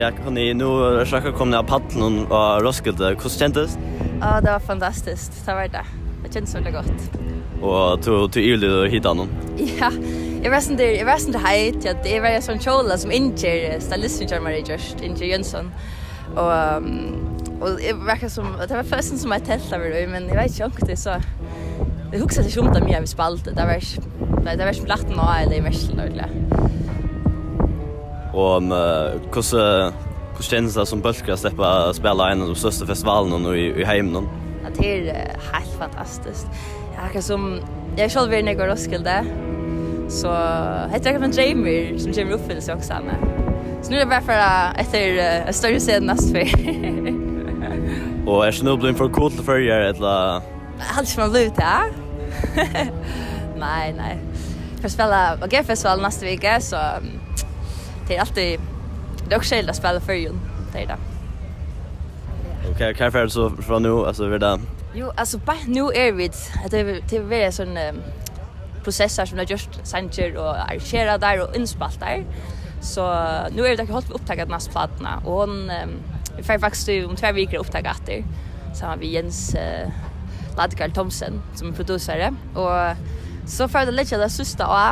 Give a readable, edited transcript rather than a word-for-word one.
Hörni, nu försöker komma av paddeln och Roskilde. Hur kändes? Ja, det var fantastiskt. Det var det. Det kändes väldigt gott. Och du yrlig att hitta honom? Ja, jag var inte hejt. Det var en sån kjola som inte stylisten gör Marie Just, inte Jönsson. Och det verkar som, det var förresten som ett tält över, men jag vet inte det så. Jag huxade inte om det mer vi spalte. Det var som lagt nå eller i värsel. Och hur känns det som bölkar att släppa spela en av de största festivalerna i hemmen? Ja, det är helt fantastiskt. Jag själv vill när jag Roskilde. Så heter jag en dreamer som kommer uppfylla sig också. Så nu är det bara för efter en större scen nästa för. Och är det nu blivit för coolt för er eller? Allt som man blir ute, ja. Nej. Jag spela på G-festival nästa vecka så det är alltid det är också skillnad att spela för jul. Det är det. Okej, kan jag så från nu alltså vid det? Jo, alltså bara nu är vi det är en sån processar som har just sanger och arrangera där och inspalt där. Så nu är det hållit upptaget nästa plattorna och hon vi får faktiskt om 2 veckor upptaget efter. Så har vi Jens Ladekar Thomsen som är producent och så för det lite det sista